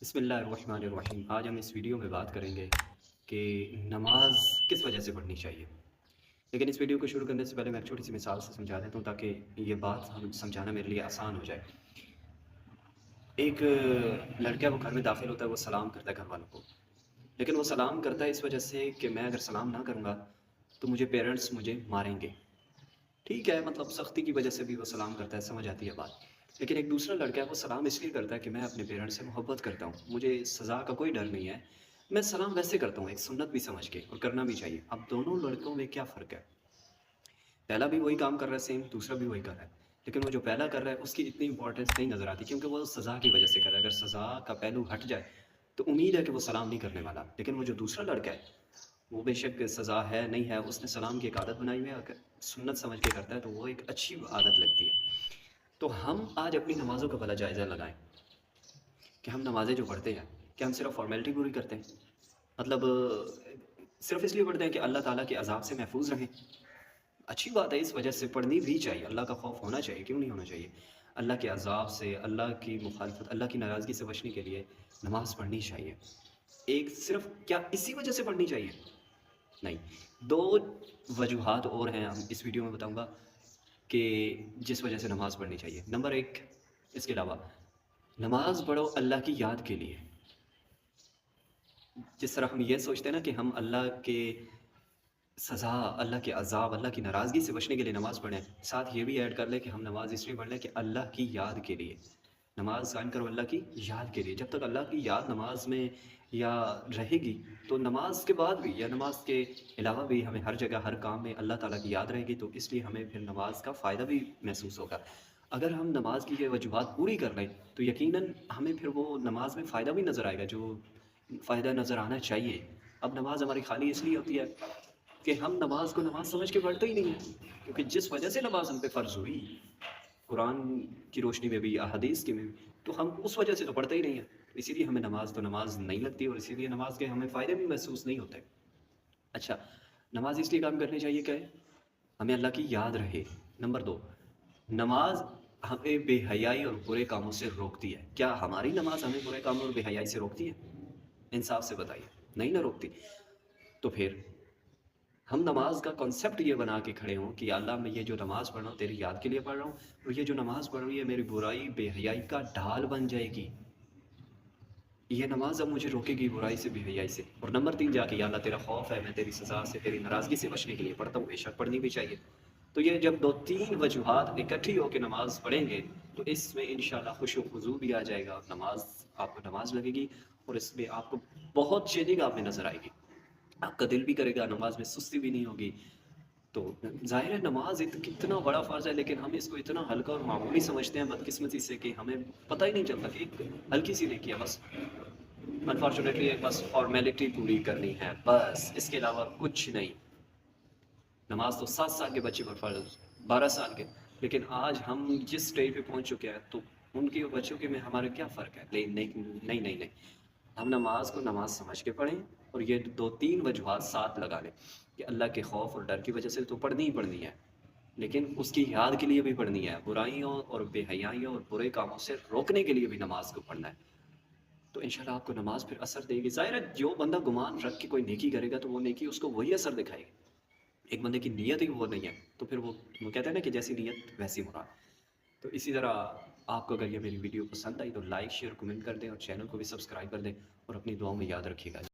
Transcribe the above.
بسم اللہ الرحمن الرحیم۔ آج ہم اس ویڈیو میں بات کریں گے کہ نماز کس وجہ سے پڑھنی چاہیے۔ لیکن اس ویڈیو کو شروع کرنے سے پہلے میں ایک چھوٹی سی مثال سے سمجھا دیتا ہوں تاکہ یہ بات ہم سمجھانا میرے لیے آسان ہو جائے۔ ایک لڑکا وہ گھر میں داخل ہوتا ہے، وہ سلام کرتا ہے گھر والوں کو، لیکن وہ سلام کرتا ہے اس وجہ سے کہ میں اگر سلام نہ کروں گا تو مجھے پیرنٹس مجھے ماریں گے۔ ٹھیک ہے، مطلب سختی کی وجہ سے بھی وہ سلام کرتا ہے، سمجھ آتی ہے بات۔ لیکن ایک دوسرا لڑکا ہے، وہ سلام اس لیے کرتا ہے کہ میں اپنے پیرنٹس سے محبت کرتا ہوں، مجھے سزا کا کوئی ڈر نہیں ہے، میں سلام ویسے کرتا ہوں ایک سنت بھی سمجھ کے، اور کرنا بھی چاہیے۔ اب دونوں لڑکوں میں کیا فرق ہے؟ پہلا بھی وہی کام کر رہا ہے سیم، دوسرا بھی وہی کر رہا ہے، لیکن وہ جو پہلا کر رہا ہے اس کی اتنی امپورٹنس نہیں نظر آتی کیونکہ وہ سزا کی وجہ سے کر رہا ہے۔ اگر سزا کا پہلو ہٹ جائے تو امید ہے کہ وہ سلام نہیں کرنے والا، لیکن وہ جو دوسرا لڑکا ہے وہ بے شک سزا ہے نہیں ہے، اس نے سلام کی ایک عادت بنائی ہوئی ہے، اگر سنت سمجھ کے کرتا ہے تو وہ ایک اچھی عادت لگتی ہے۔ تو ہم آج اپنی نمازوں کا بھلا جائزہ لگائیں کہ ہم نمازیں جو پڑھتے ہیں کہ ہم صرف فارمیلٹی پوری کرتے ہیں، مطلب صرف اس لیے پڑھتے ہیں کہ اللہ تعالیٰ کے عذاب سے محفوظ رہیں۔ اچھی بات ہے، اس وجہ سے پڑھنی بھی چاہیے، اللہ کا خوف ہونا چاہیے، کیوں نہیں ہونا چاہیے؟ اللہ کے عذاب سے، اللہ کی مخالفت، اللہ کی ناراضگی سے بچنے کے لیے نماز پڑھنی چاہیے۔ ایک صرف کیا اسی وجہ سے پڑھنی چاہیے؟ نہیں، دو وجوہات اور ہیں، ہم اس ویڈیو میں بتاؤں گا کہ جس وجہ سے نماز پڑھنی چاہیے۔ نمبر ایک، اس کے علاوہ نماز پڑھو اللہ کی یاد کے لیے۔ جس طرح ہم یہ سوچتے ہیں نا کہ ہم اللہ کے سزا، اللہ کے عذاب، اللہ کی ناراضگی سے بچنے کے لیے نماز پڑھیں، ساتھ یہ بھی ایڈ کر لیں کہ ہم نماز اس لیے پڑھ لیں کہ اللہ کی یاد کے لیے نماز قائم کرو، اللہ کی یاد کے لیے۔ جب تک اللہ کی یاد نماز میں یا رہے گی تو نماز کے بعد بھی یا نماز کے علاوہ بھی ہمیں ہر جگہ ہر کام میں اللہ تعالیٰ کی یاد رہے گی، تو اس لیے ہمیں پھر نماز کا فائدہ بھی محسوس ہوگا۔ اگر ہم نماز کی یہ وجوہات پوری کر لیں تو یقیناً ہمیں پھر وہ نماز میں فائدہ بھی نظر آئے گا جو فائدہ نظر آنا چاہیے۔ اب نماز ہماری خالی اس لیے ہوتی ہے کہ ہم نماز کو نماز سمجھ کے پڑھتے ہی نہیں ہیں، کیونکہ جس وجہ سے نماز ہم پہ فرض ہوئی قرآن کی روشنی میں بھی، احادیث کی میں بھی، تو ہم اس وجہ سے تو پڑھتے ہی نہیں ہیں، اسی لیے ہمیں نماز تو نماز نہیں لگتی، اور اسی لیے نماز کے ہمیں فائدے بھی محسوس نہیں ہوتے۔ اچھا، نماز اس لیے کام کرنی چاہیے کہ ہمیں اللہ کی یاد رہے۔ نمبر دو، نماز ہمیں بے حیائی اور برے کاموں سے روکتی ہے۔ کیا ہماری نماز ہمیں برے کاموں اور بے حیائی سے روکتی ہے؟ انصاف سے بتائیے، نہیں نہ روکتی۔ تو پھر ہم نماز کا کنسیپٹ یہ بنا کے کھڑے ہوں کہ یا اللہ میں یہ جو نماز پڑھ رہا ہوں تیری یاد کے لیے پڑھ رہا ہوں، اور یہ جو نماز پڑھ رہی ہے میری برائی بے حیائی کا ڈھال بن جائے گی، یہ نماز اب مجھے روکے گی برائی سے، بے حیائی سے۔ اور نمبر تین جا کے یا اللہ تیرا خوف ہے، میں تیری سزا سے، تیری ناراضگی سے بچنے کے لیے پڑھتا ہوں، بے شک پڑھنی بھی چاہیے۔ تو یہ جب دو تین وجوہات اکٹھی ہو کے نماز پڑھیں گے تو اس میں انشاءاللہ خشوع و خضوع بھی آ جائے گا، اور نماز آپ کو نماز لگے گی، اور اس میں آپ کو بہت چینجنگ آپ میں نظر آئے گی، آپ کا دل بھی کرے گا، نماز میں سستی بھی نہیں ہوگی۔ تو ظاہر ہے نماز کتنا بڑا فرض ہے، لیکن ہم اس کو اتنا ہلکا اور معمولی سمجھتے ہیں بدقسمتی سے کہ ہمیں پتہ ہی نہیں چلتا کہ ایک ہلکی سی نیکی ہے، بس انفارچونیٹلی ایک بس فارمیلٹی پوری کرنی ہے، بس اس کے علاوہ کچھ نہیں۔ نماز تو 7 سال کے بچے پر فرض، 12 سال کے، لیکن آج ہم جس سٹیج پہ پہنچ چکے ہیں تو ان کے بچوں کے میں ہمارے کیا فرق ہے؟ نہیں نہیں نہیں نہیں نہیں، ہم نماز کو نماز سمجھ کے پڑھیں، اور یہ دو تین وجوہات ساتھ لگا لیں کہ اللہ کے خوف اور ڈر کی وجہ سے تو پڑھنی ہی پڑھنی ہے، لیکن اس کی یاد کے لیے بھی پڑھنی ہے، برائیوں اور بے حیائیوں اور برے کاموں سے روکنے کے لیے بھی نماز کو پڑھنا ہے۔ تو انشاءاللہ آپ کو نماز پھر اثر دے گی۔ ظاہر ہے جو بندہ گمان رکھ کے کوئی نیکی کرے گا تو وہ نیکی اس کو وہی اثر دکھائے گی، ایک بندے کی نیت ہی وہ نہیں ہے تو پھر وہ کہتے ہیں نا کہ جیسی نیت ویسی مراد۔ تو اسی طرح آپ کو اگر یہ میری ویڈیو پسند آئی تو لائک شیئر کمنٹ کر دیں، اور چینل کو بھی سبسکرائب کر دیں، اور اپنی دعاؤں میں یاد رکھیے گا۔